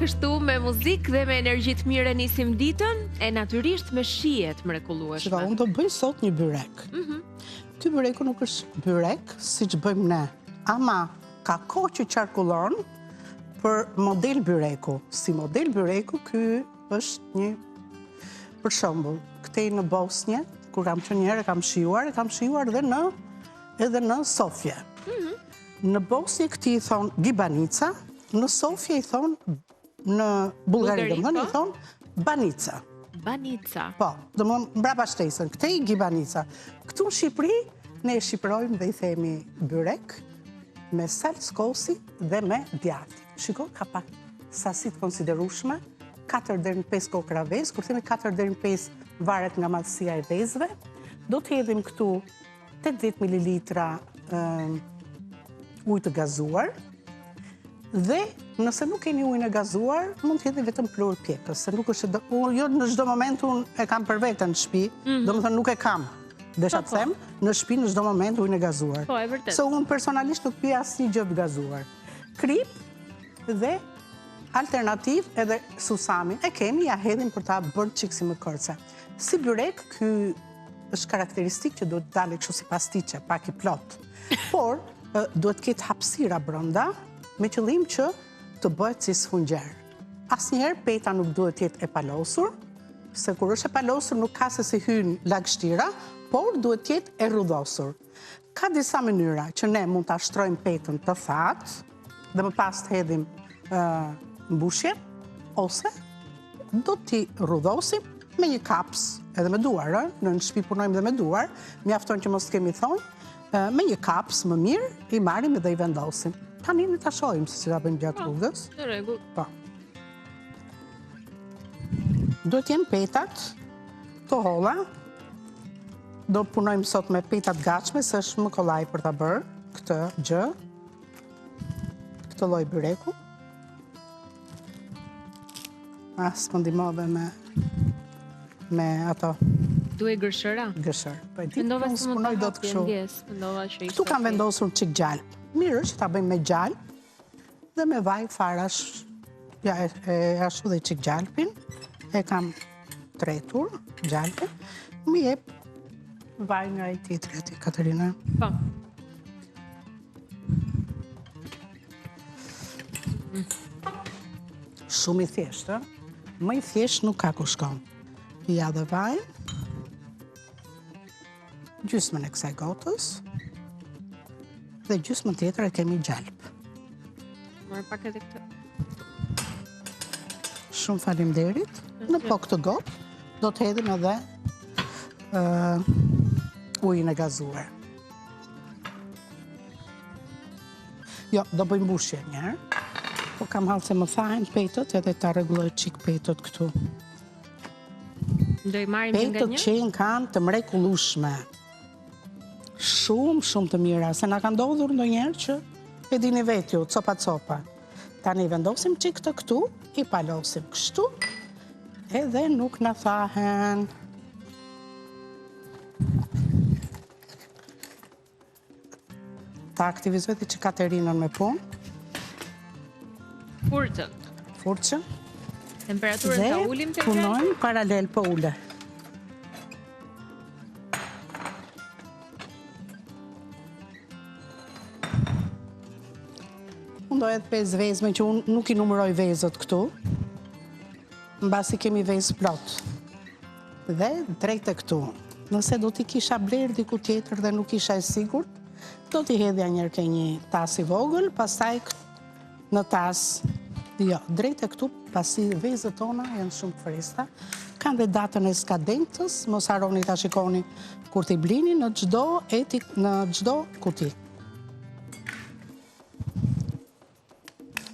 kështu me muzikë dhe me energji të mire nisim ditën, e natyrisht me shijet mrekullueshme. Shiko, unë do bëj sot një byrek. Ky byreku nuk është byrek si që bëjmë ne, ama ka kohë që qarkullon për model byreku. Si model byreku, ky është një, për shembull, këtej në Bosnje, kur kam qenë njëherë, kam shijuar edhe në Sofje. Në Bosnje këti i thonë gibanica, në Sofje i thonë, në Bullgari i thonë banica. Banica. Po, dhe më mbrapa shtesën, këte i gibanica. Këtu në Shqipëri, ne e shqipërojmë dhe i themi byrek, me salcë kosi dhe me djath. Shiko, ka pak sasit konsiderushme, 4 deri në 5 kokra vezë, kur themi 4 deri në 5 varet nga madhësia e vezëve, do të hedhim këtu 80 ml ujë të gazuar, dhe nëse nuk keni ujën e gazuar, mund të hedhni vetëm plur pjekës, se nuk është, jo në çdo moment unë e kam për veten në shtëpi, do më thënë nuk e kam, desha të them, në shtëpi në çdo moment ujën e gazuar. Po, e vërtet. Se unë personalisht nuk pi asnjë gjë të gazuar. Krip dhe alternativ edhe susamin e kemi, ja hedhim për ta bërë çik si më kërce. Si byrek, ky është karakteristik që duhet dalë kështu si pastiqe, pak i plot. Por duhet ketë hapësira brenda, me qëllim që të bëhet si sfungjer. Asnjëherë peta nuk duhet jetë e palosur, se kur është e palosur nuk ka se si hyn lagështira, por duhet jetë e rrudhosur. Ka disa mënyra që ne mund ta shtrojmë petën të thatë, dhe më pas të hedhim mbushje, ose do t'i rrudhosim me një kaps, edhe me duar, në shtëpi punojmë dhe me duar, mjafton që mos kemi thonë, me një kaps më mirë, i marrim dhe i vendosim. Tani në ta shohim se si ta bëjmë gjatë rrugës. Në rregull. Po. Do t'jenë petat të holla. Do punojmë sot me petat gatshme, se është më kollaj për ta bërë këtë gjë. Këtë lloj byreku. Më ndihmove me ato. Duaj gërshëra. Gërshër. Po e di, Mendova unë se mund punoj të dot kështu. Mendova që ishte. Këtu kam vendosur çik gjalp. Mirë është që ta bëjmë me gjalp dhe me vaj farash. Ja, e ashtu dhe çik gjalpin. E kam tretur gjalpin. Më jep vaj nga ai tjetri aty, Katerina. Po. Shumë i thjeshtë, më i thjeshtë nuk ka ku shkon. Ja dhe vaj, gjysmën e kësaj gotës, dhe gjysmën tjetër e kemi gjalp. Marr pak edhe këtë. Shumë faleminderit. Në po këtë gotë do të hedhim edhe ujin e gazuar. Jo, do bëjmë mbushje një. Po kam hallë se më thajnë petët edhe ta rregulloj çik petët këtu. Do i marrim një nga Petët një? që kanë të mrekullueshme. Shumë të mira, se na ka ndodhur ndonjëherë që e dini vetë ju, copa. Tani vendosim çik të këtu, i palosim kështu, edhe nuk na thahen. Ta aktivizoj ti që Katerinën me punë, furçën, Temperaturën ta ulim dhe të gjallë? punojmë paralel po ule. Unë do edhe 5 vezme që unë nuk i numëroj vezët këtu, mbasi kemi vezë plot. Dhe drejt e këtu. Nëse do t'i kisha blerë diku tjetër dhe nuk isha e sigurt, do t'i hedhja njërë ke një tas i vogël, pastaj në tas, jo, drejt e këtu, pasi vezët tona janë shumë të freskëta, kanë dhe datën e skadentës, mos harroni ta shikoni kur t'i blini në çdo kuti.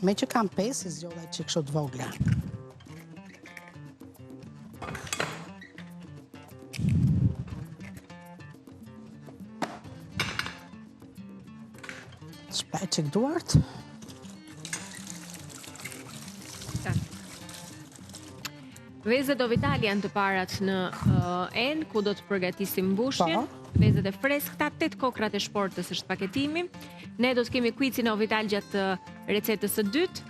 Me që kam 5, i zgjodha që kështu të vogla. Shpaj që duart. Vezët o vitali janë të parat në en, ku do të përgatisim mbushjen. Vezët e freskëta, 8 kokrat e shportës është paketimi. Ne do të kemi kuicin o vital gjatë recetës së dytë.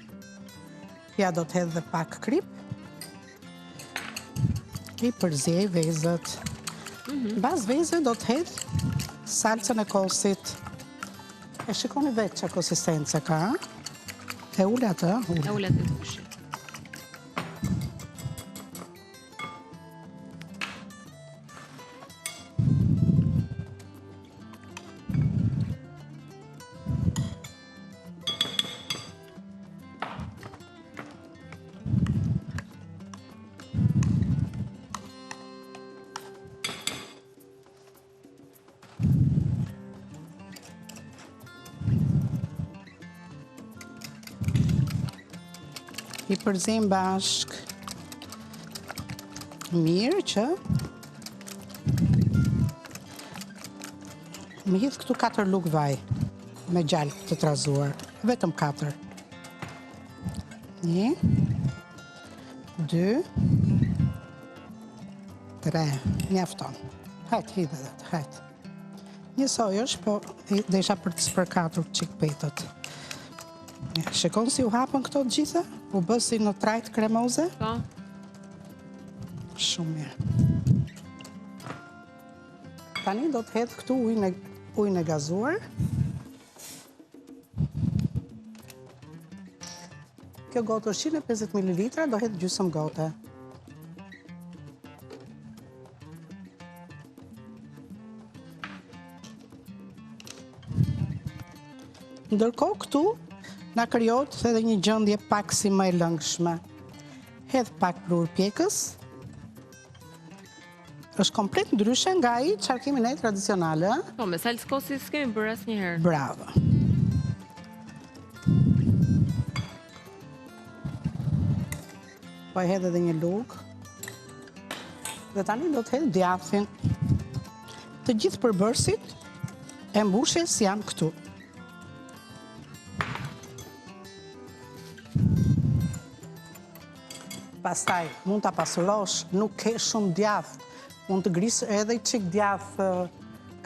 Ja do të hedh dhe pak krip. I përzjej vezët. Mbas vezëve do të hedh salcën e kosit. E shikoni vetë që konsistence ka. E ule atë, E ullet e mbushi. I përzim bashk. Mirë që më hidh këtu 4 lugë vaj me gjallë të trazuar. Vetëm 4. 1, 2, 3. Mjafton. Hajt, hidhe dhe të, hajt. Njësoj është, po dhe isha për të spërkatur qik petët. Shikon si u hapën këto të gjitha? U bë si në trajt kremoze? Po. Shumë mirë. Tani do të hedh këtu ujin e gazuar. Kjo gotë është 150 ml, do hedh gjysmë gote. Ndërkohë këtu na krijohet edhe një gjendje pak si më e lëngshme. Hedh pak brur pjekës. Është komplet ndryshe nga ai çfarë kemi ne tradicionale. Po, me salcë kosi s'kemi bërë asnjëherë. Bravo. Po e hedh edhe një lugë. Dhe tani do të hedh djathtin. Të gjithë përbërësit e mbushjes janë këtu. Pastaj, mund të pasurosh, nuk ke shumë djath. Mund të grisë edhe i qik djath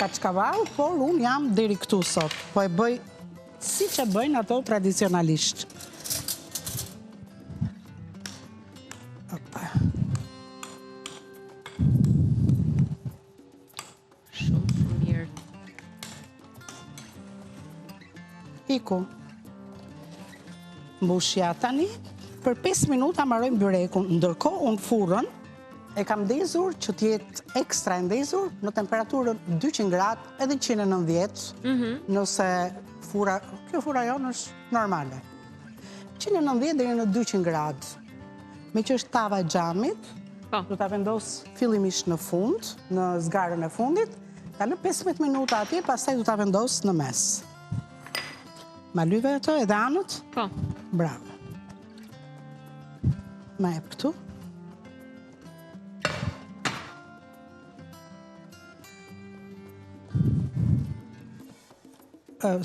kaçkaval, por unë jam deri këtu sot. Po e bëj si që bëjnë ato tradicionalisht. Opa. Shumë mirë. Iku. Mbushja tani. Për 5 minuta marrojmë byrekun, ndërkohë unë furrën e kam ndezur që t'jetë ekstra e ndezur në temperaturën 200 gradë edhe 190, nëse kjo fura jonë është normale. 190 deri në 200 gradë. Me që është tava e xhamit, do ta vendos fillimisht në fund, në zgarën e fundit, ta lë 15 minuta atje, pastaj do ta vendos në mes. Ma lyve ato edhe anët? Po. Bravo. Ma e këtu.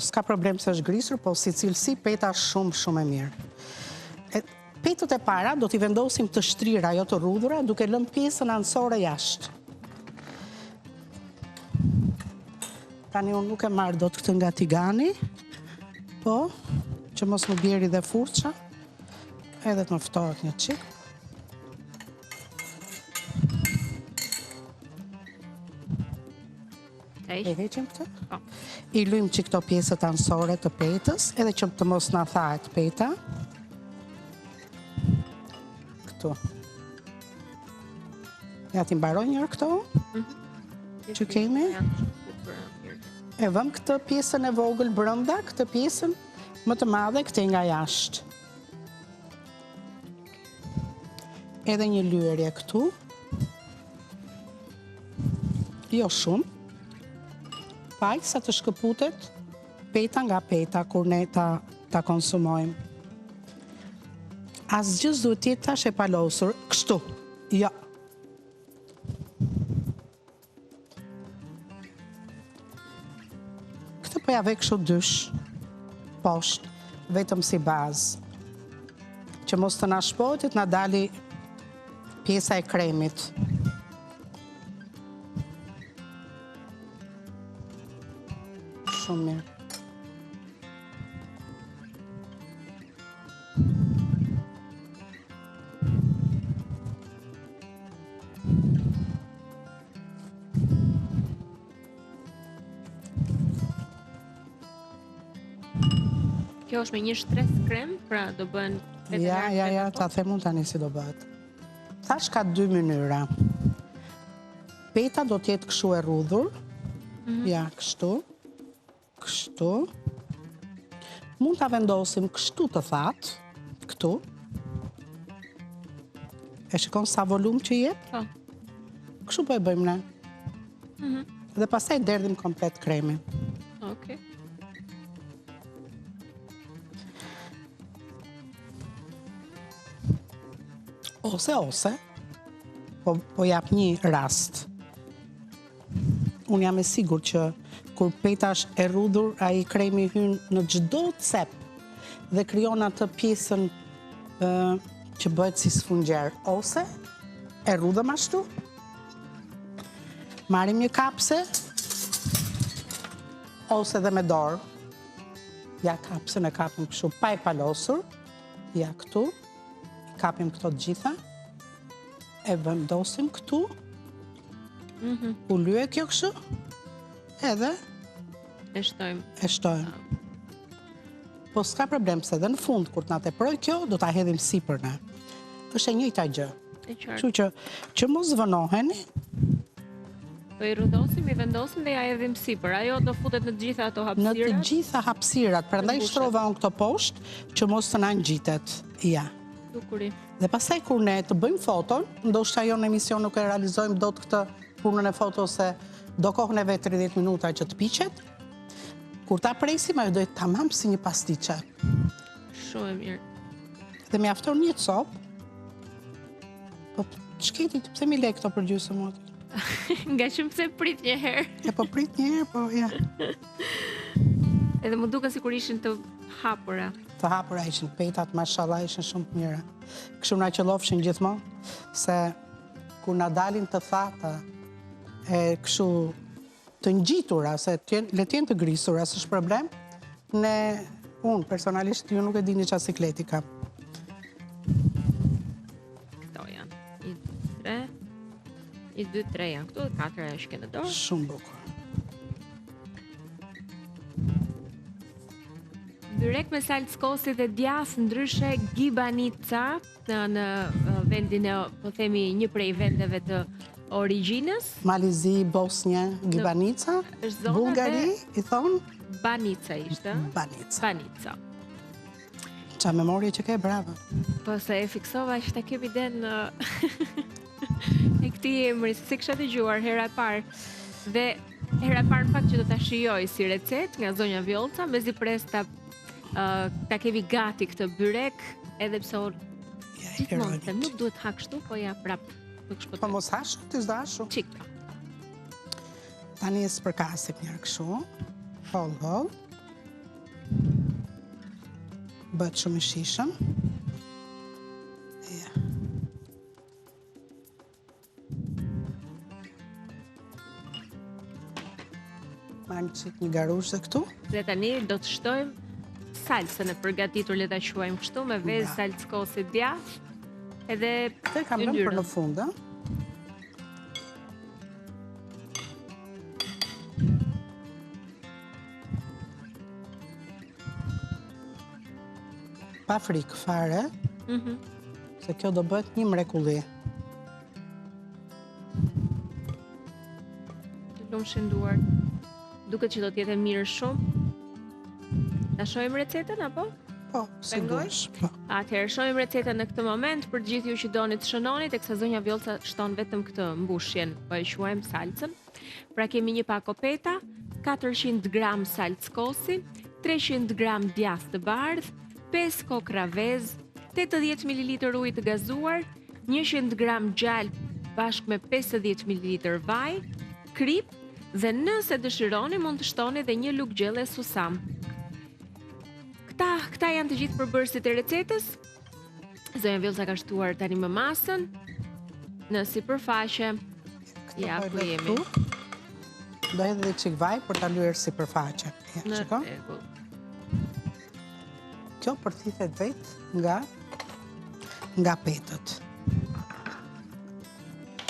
S'ka problem se është grisur, po si cilësi peta shumë e mirë. Petët e para do t'i vendosim të shtrira, jo të rrudhura, duke lënë pjesën anësore jashtë. Tani unë nuk e marrë do të këtë nga tigani, po, që mos më bjeri dhe furça. Edhe të më ftohet një qik. E heqim këtë? I lujmë që këto pjesët anësore të petës, edhe që të mos në thahet peta. Këtu. Ja ti mbaroj njërë këto? Që kemi? E vëm këtë pjesën e vogël brënda, këtë pjesën më të madhe këtë nga jashtë. Edhe një lyerje këtu. Jo shumë. Pak sa të shkëputet peta nga peta kur ne ta konsumojmë. Asgjë duhet të jetë tash e palosur, kështu. Jo. Këtë po ja ve kështu dysh, poshtë, vetëm si bazë. Që mos të na shpohet, na dali pjesa e kremit. Shumë mirë. Kjo është me një shtres krem, pra do bën... Ja, ta themun tani si do bëhet. Thash ka 2 mënyra. Peta do t'jetë kështu e rrudhur. Ja, kështu. Kështu. Mund t'a vendosim kështu të thatë. Këtu. E shikon sa volum që jep? Po. Kështu po e bëjmë ne. Dhe pastaj derdhim komplet kremin. Okej. Ose, po jap një rast. Unë jam e sigur që kur peta është e rrudhur, ai kremi hyn në çdo cep dhe krijon atë pjesën që bëhet si sfungjer. Ose e rrudhëm ashtu. Marrim një kapse ose dhe me dorë. Ja kapsen e kapim kështu pa e palosur. Ja këtu. Kapim këto të gjitha, e vendosim këtu, u lye kjo kështu, edhe E shtojmë. e shtojmë. Po s'ka problem, se dhe në fund, kur t'na teproj kjo, do t'a hedhim sipër ne. Është e njëjta gjë. E qartë. Kështu që mos vënoheni, Po i rrudhosim, i vendosim dhe ja edhim sipër. Ajo do futet në të gjitha ato në të hapësirat. gjitha hapësirat, prandaj Mbushet. shtrova unë këto poshtë, që mos të na ngjitet. Ja. Dukuri. Dhe pastaj kur ne të bëjmë foton, ndoshta jo në emision nuk e realizojmë dot këtë punën e fotos se do kohën e vet 30 minuta që të piqet. Kur ta presim, ajo do jetë tamam si një pastiçe. Shumë e mirë. Dhe mjafton një copë. Po ç'keti, pse mi le këto për gjysmë mot? Nga që pse prit një herë. E po prit një herë, po ja. Edhe më duke sikur ishin të hapura. Të hapura ishin petat, mashallah ishin shumë të mira. Kështu na qellofshin gjithmonë se kur na dalin të thata e kështu të ngjitura, se le të jenë të grisura, s'është problem. Unë personalisht ju nuk e dini çfarë sikleti kam. Këto janë. I 2, 3 janë këtu, 4 është kënë dorë. Shumë bukur. Byrek me salckosi dhe djath ndryshe gibanica në vendin e, po themi, një prej vendeve të origjinës. Malizi, Bosnja, Gibanica, është zona Bullgari, i thonë Banica ishte. Banica. Banica. Qa memorje që ke, bravo. Po se e fiksova që ta kemi den e këti emri, se kisha dëgjuar hera e parë. Dhe hera e parë në fakt që do ta shijoj si recet nga zonja Vjollca, mezi pres ta kemi gati këtë byrek, edhe pse gjithmonë them nuk duhet ha kështu, po ja prap nuk shpëtoj. Po mos hashu, ti s'do hashu. Çik. Tani e spërkasim një kështu. Holl. Bëhet shumë i shishëm. Ja. Marrim një garushë këtu. Dhe tani do të shtojmë salsën e përgatitur, le ta quajmë kështu, me vezë salckosi djath, edhe Këtë kam lënë për në fund, ë? Pa frikë fare, se kjo do bëhet një mrekulli. Të lumë shënduar. Duket që do t'jetë e mirë shumë. Ta shohim recetën, apo? Po, si duesh. Po. Atëherë, shohim recetën në këtë moment, për gjithë ju që doni të shënoni, teksa zonja Vjollca shton vetëm këtë mbushjen, po e quajmë salcën. Pra kemi një pako peta, 400 gram salckosi, 300 gram djath të bardh, 5 kokra vezë, 80 ml ujë të gazuar, 100 gram gjallë bashkë me 50 ml vaj, krip, dhe nëse dëshironi mund të shtoni dhe një lugë gjelle susam. Këta janë të gjithë përbërësit e recetës. Zonja Vjollca ka shtuar tani më masën në sipërfaqe. Ja, ku jemi. Do hedh edhe çik vaj për ta lyer sipërfaqe. Ja, shikon? Kjo përthithet vetë nga petët.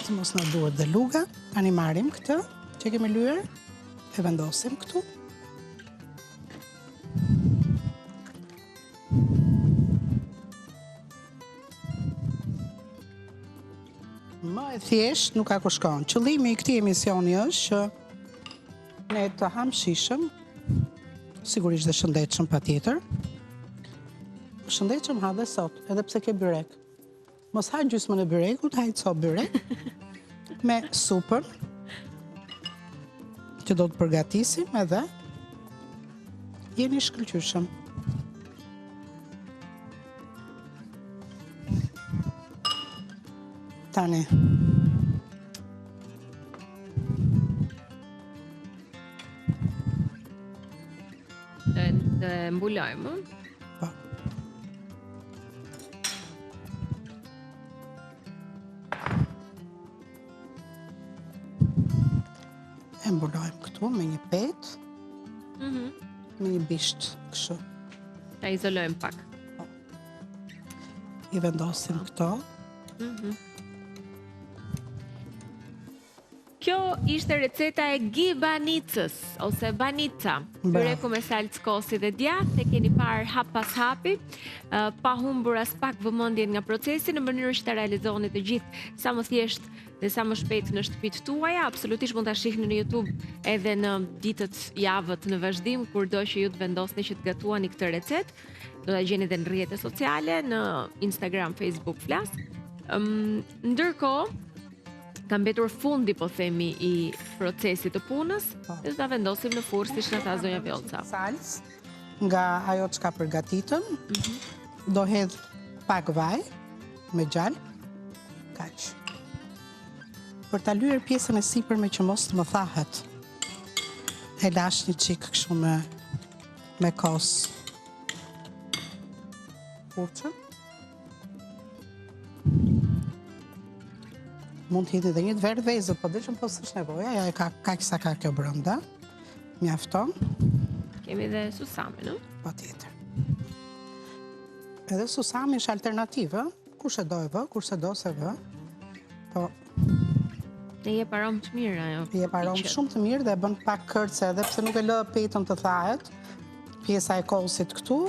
Që mos na duhet dhe luga. Tani marrim këtë që kemi lyer, e vendosim këtu. thjesht, nuk ka ku shkon. Qëllimi i këtij emisioni është që ne të ham shishëm, sigurisht dhe shëndetshëm patjetër. Shëndetshëm ha dhe sot, edhe pse ke byrek. Mos ha gjysmën e byrekut, haj co byrek me supën që do të përgatisim edhe jeni shkëlqyshëm. Tani. Të mbulojmë. Po. E mbulojmë këtu me një petë, me një bisht kështu. Ta izolojmë pak. I vendosim këto. Kjo ishte receta e gibanicës ose banica. Byreku me salcë kosi dhe djathtë, e keni parë hap pas hapi, pa humbur as pak vëmendjen nga procesi në mënyrë që ta realizoni të gjithë sa më thjesht dhe sa më shpejt në shtëpitë tuaja. Absolutisht mund ta shihni në YouTube edhe në ditët, javët në vazhdim, kurdo që ju të vendosni që të gatuani këtë recetë. Do ta gjeni edhe në rrjetet sociale, në Instagram, Facebook, flas. Ndërkohë, ka mbetur fundi, po themi, i procesit të punës, dhe ta vendosim në furrë siç na tha zonja Vjollca. Salcë nga ajo çka përgatitëm. Do hedh pak vaj me gjallë. Kaq. Për ta lyer pjesën e sipërme që mos të më thahet. E lash një çik kështu me kos. Furçën. Mund të hidhi dhe një të verë vezët, po dëshëm po s'është nevoja, ja e ka sa ka kjo brënda. Mjafton. Kemi dhe susame, no? Patjetër. Edhe susami është alternativë, kush e do e vë, kush e do se vë. Po. E jep aromë të mirë ajo. Jep aromë shumë të mirë dhe e bën pak kërce, edhe pse nuk e lë petën të thahet. Pjesa e kosit këtu,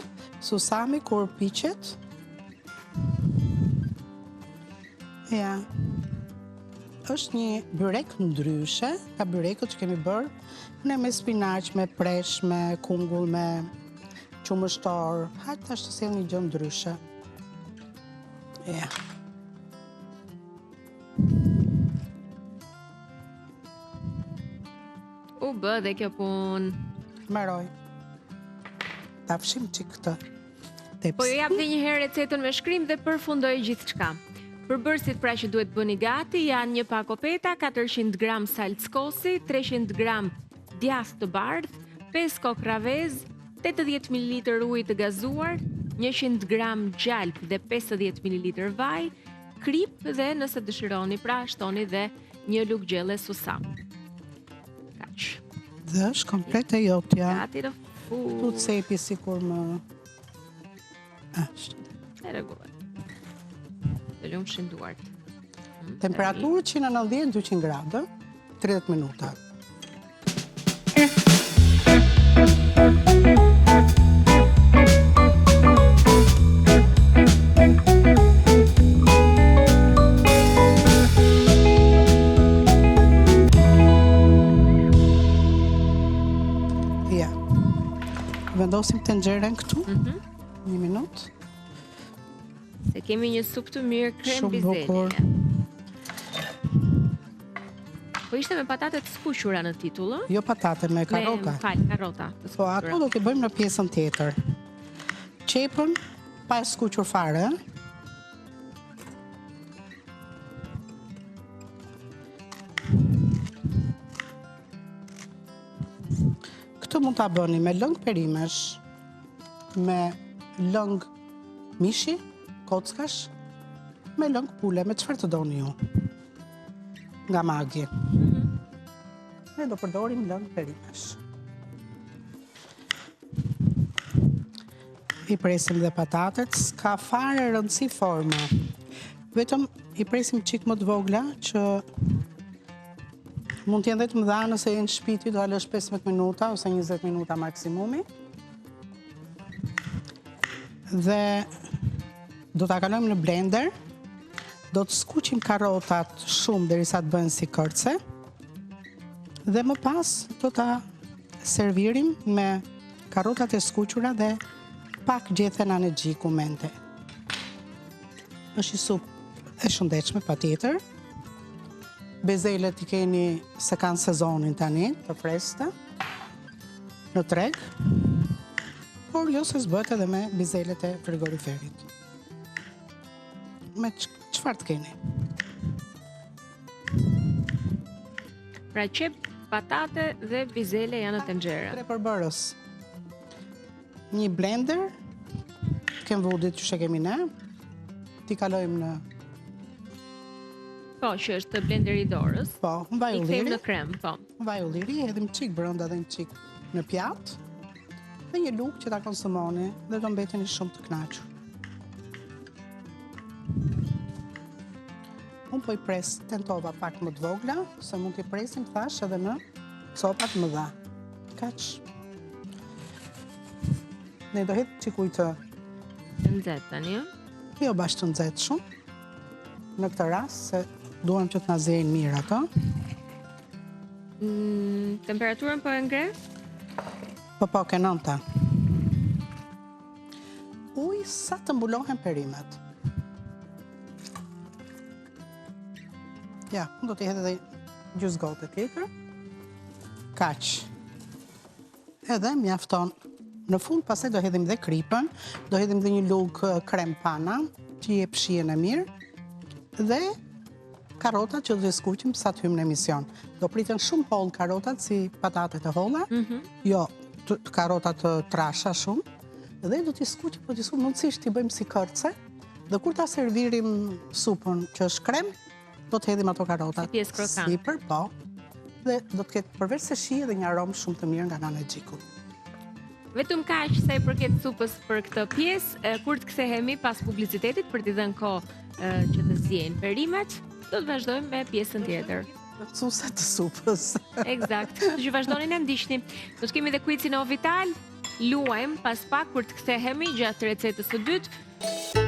susami kur piqet. Ja. Është një byrek ndryshe, ka byrekët që kemi bërë, ne me spinaq, me presh, me kungull, me qumështor, hajtë tash të sjell një gjë ndryshe. Ja. U bë dhe kjo punë. Mbaroj. Ta fshim çik këtë tepsi. Po ju jap edhe një herë recetën me shkrim dhe përfundoj gjithçka. Përbërësit pra që duhet bëni gati janë një pak opeta, 400 gram salcë kosi, 300 gram djathtë të bardhë, 5 kokë ravez, 80 ml ujë të gazuar, 100 gram gjalp dhe 50 ml vaj, krip dhe nëse dëshironi pra shtoni dhe një lugë gjelle susam. Kaq. Dhe është komplet e jotja. Gati në fund. Tu cepi sikur më është. E rregullt. Të lumë shënduart. Temperaturë 190-200 gradë, 30 minuta. Ja. Vendosim tenxherën këtu. Një minutë. Se kemi një supë të mirë krem Shumë bizelje. bukur. Po ishte me patate të skuqura në titull, ë? Jo patate, me karrota. Karrota të Po skuqura. ato do t'i bëjmë në pjesën tjetër. Qepën pa e skuqur fare. Këtë mund ta bëni me lëng perimesh, me lëng mishi, kockash, me lëng pule, me çfarë të doni ju. Nga Magi. Ne do përdorim lëng perimesh. I presim dhe patatet, s'ka fare rëndësi forma. Vetëm i presim çik më të vogla që mund t'jenë dhe të mëdha nëse jenë shpiti, do alësh 15 minuta ose 20 minuta maksimumi. Dhe do t'a kalojmë në blender Do të skuqim karotat shumë derisa të bëhen si kërce. Dhe më pas do ta servirim me karotat e skuqura dhe pak gjethena në gjiku mente. Është një supë e shëndetshme patjetër. Bezelet i keni se kanë sezonin tani, të freskëta, në treg, por jo se s'bëhet edhe me bezelet e frigoriferit. Me çfarë të keni? Pra qep, patate dhe bizele janë në tenxhere. 3 përbërës. Një blender, kem vudit që kemi ne, ti kalojmë në Po, që është blenderi i dorës. po, në vaj I kthejmë ulliri, në krem, po. vaj ulliri, edhim qik brënda dhe një qik në pjatë, dhe një lukë që ta konsumoni dhe do mbeteni shumë të kënaqur. Unë po i pres tentova pak më të vogla, se mund t'i presim thash edhe në copat më dha. Kaq. Ne do hedh çikuj të Nxehtë tani, ë? jo bashkë të nxehtë shumë. Në këtë rast se duam që të na zejnë mirë ato. Temperaturën po e ngre? Po, ke nënta. Uj, sa të mbulohen perimet. Ja, unë do t'i hedh edhe gjysmë gote tjetër. Kaq. Edhe mjafton. Në fund pastaj do hedhim dhe kripën, do hedhim dhe një lugë krem pana, që i jep shijen e mirë, dhe karotat që do t'i skuqim sa të hymë në emision. Do priten shumë hollë karotat si patatet e holla, jo karotat të trasha shumë, dhe do t'i skuqim, po t'i skuqim mundësisht t'i bëjmë si kërce, dhe kur ta servirim supën që është krem, do të hedhim ato karotat Si pjesë krokante. sipër, po, dhe do të ketë përveç se shije dhe një aromë shumë të mirë nga ana e xhikut. Vetëm kaq sa i përket supës për këtë pjesë, kur të kthehemi pas publicitetit për t'i dhënë kohë që të zjejnë perimet, do të vazhdojmë me pjesën tjetër. Cusa të supës. Eksakt. Kështu që vazhdoni na ndiqni. Do të kemi dhe quizin e Ovital, luajmë pas pak kur të kthehemi gjatë recetës së dytë.